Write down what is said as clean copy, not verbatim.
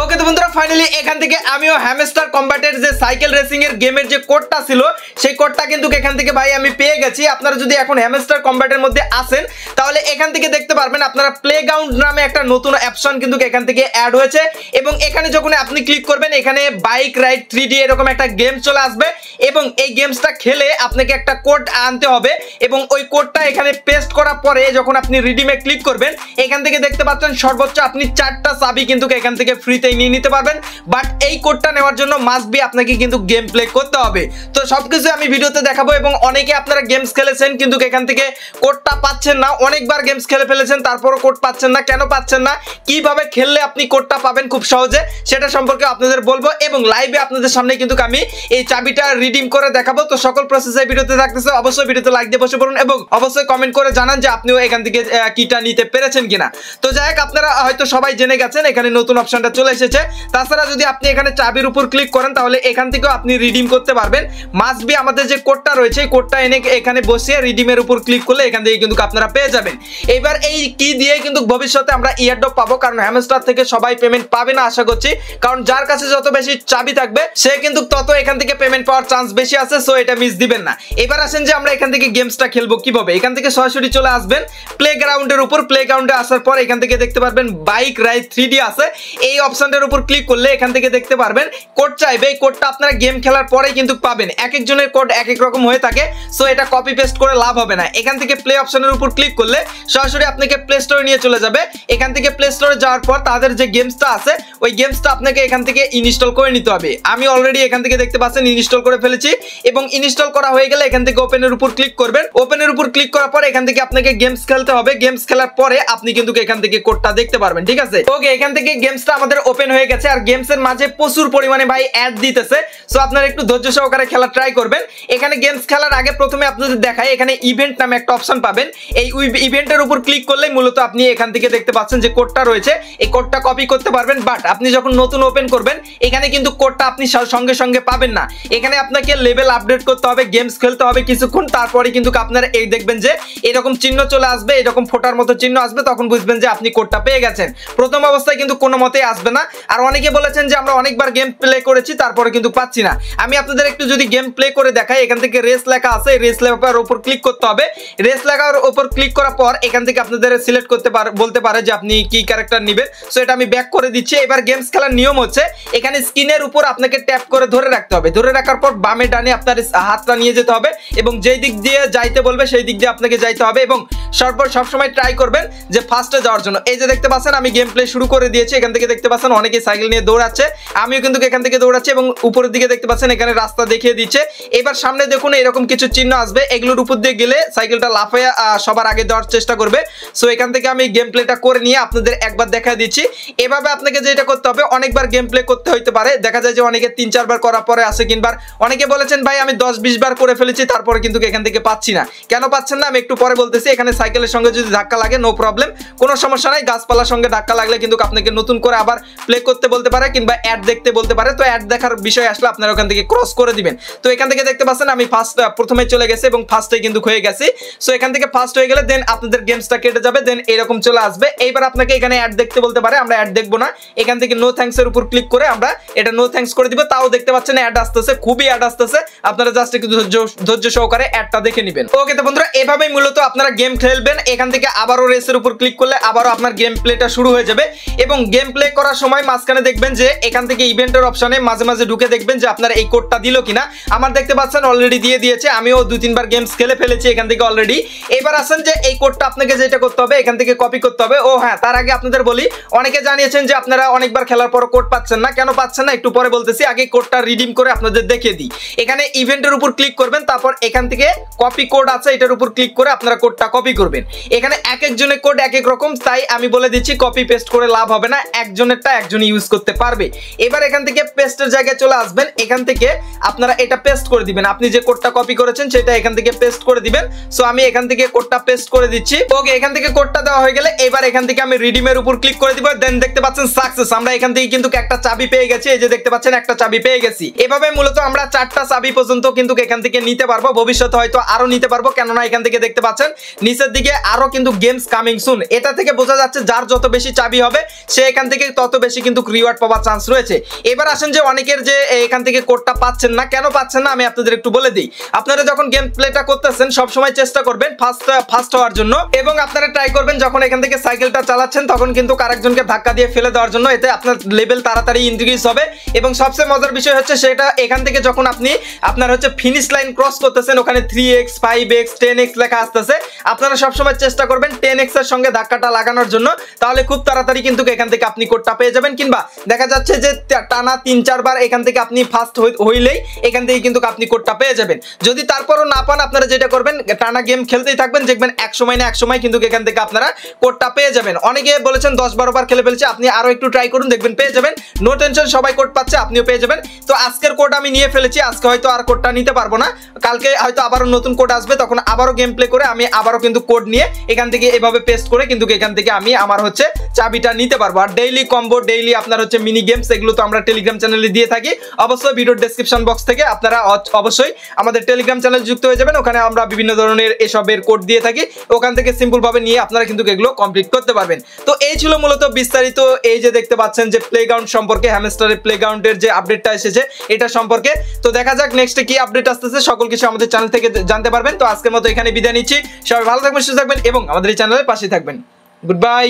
ওকে তো বন্ধুরা ফাইনালি এখান থেকে আমিও হ্যামস্টার কম্ব্যাটের যে সাইকেল রেসিং এর গেমের যে কোডটা ছিল সেই কোডটা কিন্তু এখান থেকে ভাই আমি পেয়ে গেছি। আপনারা যদি এখন হ্যামস্টার কম্ব্যাটের মধ্যে আসেন তাহলে এখান থেকে দেখতে পারবেন আপনারা প্লেগ্রাউন্ড নামে একটা নতুন অপশন কিন্তু এখান থেকে অ্যাড হয়েছে এবং এখানে যখন আপনি ক্লিক করবেন এখানে বাইক রাইড 3D এরকম একটা গেম চলে আসবে এবং এই গেমসটা খেলে আপনাকে একটা কোড আনতে হবে এবং ওই কোডটা এখানে পেস্ট করার পরে যখন আপনি রিডিমে ক্লিক করবেন এখান থেকে দেখতে পাচ্ছেন সর্বোচ্চ আপনি 4টা চাবি কিন্তু এখান থেকে ফ্রিতে নিয়ে নিতে পারবেন। বাট এই কোডটা নেওয়ার জন্য মাস্ট বি আপনাকে কিন্তু গেম প্লে করতে হবে। তো সবকিছু আমি ভিডিওতে দেখাবো এবং অনেকে আপনারা গেমস খেলেছেন কিন্তু এখান থেকে কোডটা পাচ্ছেন না, অনেকবার গেমস খেলে ফেলেছেন তারপরও কোড পাচ্ছেন না। কেন পাচ্ছেন না, কিভাবে খেললে আপনি কোডটা পাবেন খুব সহজে সেটা সম্পর্কে আপনাদের বলবো এবং লাইভে আপনাদের সামনে কিন্তু আমি এই চাবিটা রিডিম করে দেখাবো। তো সকল প্রসেস এই ভিডিওতে থাকতেছে, অবশ্যই ভিডিওতে লাইক দিয়ে বসে পড়ুন এবং অবশ্যই কমেন্ট করে জানান যে আপনিও এখান থেকে কিটা নিতে পেরেছেন কিনা। তো যাই হোক আপনারা হয়তো সবাই জেনে গেছেন এখানে নতুন অপশনটা চলে এসেছে। তাছাড়া যদি আপনি এখানে চাবির উপর ক্লিক করেন তাহলে এখান থেকেও আপনি রিডিম করতে পারবেন। মাস্ট বি আমাদের যে কোডটা রয়েছে এই কোডটা এনে এখানে বসিয়ে রিডিমের উপর ক্লিক করলে এখান থেকে কিন্তু আপনারা পেয়ে যাবেন। এবার এই কি দিয়ে কিন্তু ভবিষ্যতে আমরা ইয়ারড্রপ পাবো, কারণ হ্যামস্টার থেকে সবাই পেমেন্ট পাবে না আশা করছি, কারণ যার কাছে যত বেশি চাবি থাকবে সে কিন্তু তত এখান থেকে পেমেন্ট পাওয়ার চান্স বেশি আছে। সো এটা মিস দিবেন না। এবার আসেন যে আমরা এখান থেকে গেমসটা খেলবো কিভাবে। এখান থেকে সরাসরি চলে আসবেন প্লেগ্রাউন্ডের উপর। প্লেগ্রাউন্ডে আসার পর এখান থেকে দেখতে পারবেন বাইক রাইড 3D আছে, এই অপশনটার উপর ক্লিক করলে এখান থেকে দেখতে পারবেন কোড চাইবে। এই কোডটা আপনারা গেম খেলার পরেই কিন্তু পাবেন, এক একজনের কোড এক এক রকম হয়ে থাকে। সো এটা কপি পেস্ট করে লাভ হবে না। এখান থেকে প্লে অপশনের উপর ক্লিক করলে সরাসরি আপনাকে প্লে স্টোরে নিয়ে চলে যাবে। এখান থেকে প্লে স্টোরে যাওয়ার পর তাদের যে গেমসটা আছে ওই গেমসটা আপনাকে এখান থেকে ইনস্টল করে নিতে হবে। আমি অলরেডি এখান থেকে দেখতে পাচ্ছেন ইনস্টল করে ফেলেছি এবং ইনস্টল করা হয়ে গেলে এখান থেকে ওপেনের উপর ক্লিক করবেন। ওপেনের উপর ক্লিক করার পর এখান থেকে আপনাকে গেমস খেলতে হবে। গেমস খেলার পরে আপনি কিন্তু এখান থেকে কোডটা দেখতে পারবেন, ঠিক আছে। ওকে, এখান থেকে গেমসটা আমাদের ওপেন হয়ে গেছে আর গেমসের মাঝে প্রচুর পরিমাণে ভাই অ্যাড দিতেছে। সো আপনারা একটু ধৈর্য সহকারে খেলা ট্রাই করবেন। এখানে গেমস খেলার আগে প্রথমে আপনাদের দেখায় এখানে ইভেন্ট নামে একটা অপশন পাবেন। এই ইভেন্টের উপর ক্লিক করলে মূলত আপনি এখান থেকে দেখতে পাচ্ছেন যে কোডটা রয়েছে এই কোডটা কপি করতে পারবেন। বাট আপনি যখন নতুন ওপেন করবেন এখানে কিন্তু কোডটা আপনি সঙ্গে সঙ্গে পাবেন না। এখানে আপনাকে লেভেল আপডেট করতে হবে, গেমস খেলতে হবে কিছুক্ষণ, তারপরে কিন্তু আপনারা এই দেখবেন যে এরকম চিহ্ন চলে আসবে, এরকম ফোটার মতো চিহ্ন আসবে, তখন বুঝবেন যে আপনি কোডটা পেয়ে গেছেন। প্রথম অবস্থায় কিন্তু কোনো মতেই আসবে না। আর অনেকে বলেছেন যে আমরা অনেকবার গেম প্লে করেছি তারপরে কিন্তু পাচ্ছি না। আমি আপনাদের একটু যদি গেম প্লে করে দেখাই, এখান থেকে রেস লেখা আছে, রেস লেখার উপর ক্লিক করতে হবে। রেস লেখার উপর ক্লিক করার পর এখান থেকে আপনাদের সিলেক্ট করতে বলতে পারে যে আপনি কি ক্যারেক্টার নেবেন। সো এটা আমি ব্যাক করে দিচ্ছি। এবার গেমস খেলার নিয়ম হচ্ছে এখানে স্ক্রিনের উপর আপনাকে ট্যাপ করে ধরে রাখতে হবে। ধরে রাখার পর বামে ডানে আপনার হাতটা নিয়ে যেতে হবে এবং যেই দিক দিয়ে যাইতে বলবে সেই দিক দিয়ে আপনাকে যাইতে হবে এবং সবসময় ট্রাই করবেন যে ফার্স্টে যাওয়ার জন্য। এই যে দেখতে পাচ্ছেন আমি গেম প্লে শুরু করে দিয়েছি। এখান থেকে দেখতে পাচ্ছেন অনেকে সাইকেল নিয়ে দৌড়াচ্ছে, আমিও কিন্তু এখান থেকে দৌড়াচ্ছি এবং উপরের দিকে দেখতে পাচ্ছেন এখানে রাস্তা দেখিয়ে দিচ্ছে। এবার সামনে দেখুন এরকম কিছু চিহ্ন আসবে, এগুলোর উপর দিয়ে গেলে সাইকেলটা লাফায় সবার আগে দেওয়ার চেষ্টা করবে। সো এখান থেকে আমি গেম প্লেটা করে নিয়ে আপনাদের একবার দেখা দিচ্ছি। এভাবে আপনাকে যেটা করতে হবে অনেকবার গেম প্লে করতে হইতে পারে, দেখা যায় যে অনেকে 3-4 বার করার পরে আসে, কিংবা অনেকে বলেছেন ভাই আমি 10-20 বার করে ফেলেছি তারপরে কিন্তু এখান থেকে পাচ্ছি না। কেন পাচ্ছেন না আমি একটু পরে বলতেছি। এখানে সাইকেলের সঙ্গে যদি ধাক্কা লাগে নো প্রবলেম, কোনো সমস্যা নাই। গাছপালার সঙ্গে ধাক্কা লাগলে কিন্তু আপনাকে নতুন করে আবার প্লে করতে বলতে পারে কিংবা অ্যাড দেখতে বলতে পারে। তো অ্যাড দেখার বিষয় আসলে আপনারা ওখান থেকে ক্রস করে দিবেন। তো এখান থেকে দেখতে পাচ্ছেন আমি প্রথমে চলে গেছি এবং ফার্স্টে কিন্তু হয়ে গেছি। সো এখান থেকে ফার্স্ট হয়ে গেলে দেন আপনাদের গেমসটা কেটে যাবে, দেন এরকম চলে আসবে। এইবার আপনাকে এখানে অ্যাড দেখতে বলতে পারে, আমরা অ্যাড দেখবো না। এখান থেকে নো থ্যাঙ্কস এর উপর ক্লিক করে আমরা এটা নো থ্যাঙ্কস করে দিব। তাও দেখতে পাচ্ছেন অ্যাড আসতেছে, খুবই অ্যাড আসতেছে। আপনারা জাস্ট একটু ধৈর্য সহকারে অ্যাডটা দেখে নেবেন। ওকে তো বন্ধুরা এভাবেই মূলত আপনারা গেম খেলবেন। এখান থেকে আবারও রেসের উপর ক্লিক করলে আবারও আপনার গেম প্লেটা শুরু হয়ে যাবে এবং গেম প্লে করার সময় মাঝখানে দেখবেন যে এখান থেকে ইভেন্টের অপশনে মাঝে মাঝে ঢুকে দেখবেন যে আপনার এই কোডটা দিল কিনা। আমার দেখতে পাচ্ছেন অলরেডি দিয়ে দিয়েছে, আমিও 2-3 বার গেমস খেলে ফেলেছি এখান থেকে অলরেডি। এবার আসেন যে এই কোডটা আপনাকে যেটা করতে হবে এখান থেকে কপি করতে হবে। ও হ্যাঁ, তার আগে আপনাদের বলি অনেকে জানিয়েছেন যে আপনারা অনেকবার খেলার পর কোড পাচ্ছেন না। কেন পাচ্ছেন না একটু পরে বলতেছি, আগে কোডটা রিডিম করে আপনাদের দেখিয়ে দিই। এখানে ইভেন্টের উপর ক্লিক করবেন, তারপর এখান থেকে কপি কোড আছে এটার উপর ক্লিক করে আপনারা কোডটা কপি করবেন। এখানে এক একজনের কোড এক এক রকম, তাই আমি বলে দিচ্ছি কপি পেস্ট করে লাভ হবে না, একজনেরটা একজনই ইউজ করতে পারবে। এবার এখান থেকে পেস্টের জায়গায় চলে আসবেন, এখান থেকে আপনারা এটা পেস্ট করে দিবেন। আপনি যে কোডটা কপি করেছেন সেটা এখান থেকে পেস্ট করে দিবেন। সো আমি এখান থেকে কোডটা পেস্ট করে দিচ্ছি। ওকে, এখান থেকে কোডটা দেওয়া হয়ে গেলে এবার এখান থেকে আমি রিডিমের উপর ক্লিক করে দিব। দেন দেখতে পাচ্ছেন সাকসেস, আমরা এখান থেকে কিন্তু একটা চাবি পেয়ে গেছি। এই যে দেখতে পাচ্ছেন একটা চাবি পেয়ে গেছি। এভাবে মূলত আমরা 4টা চাবি পর্যন্ত কিন্তু এখান থেকে নিতে পারবো, ভবিষ্যতে হয়তো আরো নিতে পারবো। কেননা এখান থেকে দেখতে পাচ্ছেন নিচের দিকে আরো কিন্তু গেমস কামিং সুন। এটা থেকে বোঝা যাচ্ছে যার যত বেশি চাবি হবে সে এখান থেকে তত বেশি বেশি কিন্তু রিওয়ার্ড পাওয়ার চান্স রয়েছে। এবার আসেন যে অনেকের যে এখান থেকে কোডটা পাচ্ছেন না, কেন পাচ্ছেন না আমি আপনাদের একটু বলে দিই। আপনারা যখন গেম প্লেটা করতেছেন সবসময় চেষ্টা করবেন ফার্স্ট হওয়ার জন্য, এবং আপনারা ট্রাই করবেন যখন এখান থেকে সাইকেলটা চালাচ্ছেন তখন কিন্তু আরেকজনকে ধাক্কা দিয়ে ফেলে দেওয়ার জন্য, এতে আপনার লেভেল তাড়াতাড়ি ইনক্রিজ হবে। এবং সবচেয়ে মজার বিষয় হচ্ছে সেটা এখান থেকে যখন আপনি আপনার হচ্ছে ফিনিশ লাইন ক্রস করতেছেন, ওখানে 3x 5x 10x লেখা আসতেছে, আপনারা সবসময় চেষ্টা করবেন 10x এর সঙ্গে ধাক্কাটা লাগানোর জন্য, তাহলে খুব তাড়াতাড়ি কিন্তু এখান থেকে আপনি কোডটা পেয়ে যাবেন। কিংবা দেখা যাচ্ছে যে টানা 3-4 বার এখান থেকে আপনি ফার্স্ট হইলেই এখান থেকে কিন্তু আপনি কোডটা পেয়ে যাবেন। যদি তারপরও না পান, আপনারা যেটা করবেন টানা গেম খেলতেই থাকবেন, দেখবেন এক সময় না এক সময় কিন্তু এখান থেকে আপনারা কোডটা পেয়ে যাবেন। অনেকে বলেছেন 10-12 বার খেলে ফেলছে, আপনি আরো একটু ট্রাই করুন, দেখবেন পেয়ে যাবেন। নো টেনশন, সবাই কোড পাচ্ছে, আপনিও পেয়ে যাবেন। তো আজকের কোড আমি নিয়ে ফেলেছি, আজকে হয়তো আর কোডটা নিতে পারবো না, কালকে হয়তো আবারও নতুন কোড আসবে, তখন আবারও গেম প্লে করে আমি আবারও কিন্তু কোড নিয়ে এখান থেকে এভাবে পেস্ট করে কিন্তু এখান থেকে আমি আমার হচ্ছে চাবিটা নিতে পারবো। আর ডেইলি কম্বো, ডেইলি আপনার হচ্ছে মিনি গেমস, এগুলো তো আমরা টেলিগ্রাম চ্যানেলে দিয়ে থাকি। অবশ্যই ভিডিওর ডেসক্রিপশন বক্স থেকে আপনারা অবশ্যই আমাদের টেলিগ্রাম চ্যানেল যুক্ত হয়ে যাবেন, ওখানে আমরা বিভিন্ন ধরনের এসবের কোড দিয়ে থাকি, ওখান থেকে সিম্পল ভাবে নিয়ে আপনারা কিন্তু এগুলো কমপ্লিট করতে পারবেন। তো এই ছিল মূলত বিস্তারিত এই যে দেখতে পাচ্ছেন যে প্লেগ্রাউন্ড সম্পর্কে, হ্যামস্টারের প্লেগ্রাউন্ডের যে আপডেটটা এসেছে এটা সম্পর্কে। তো দেখা যাক নেক্সটে কি আপডেট আসতেছে, সকল কিছু আমাদের চ্যানেল থেকে জানতে পারবেন। তো আজকের মতো এখানে বিদায় নিচ্ছি, সবাই ভালো থাকবেন, সুস্থ থাকবেন এবং আমাদের এই চ্যানেলের পাশে থাকবেন। Good bye.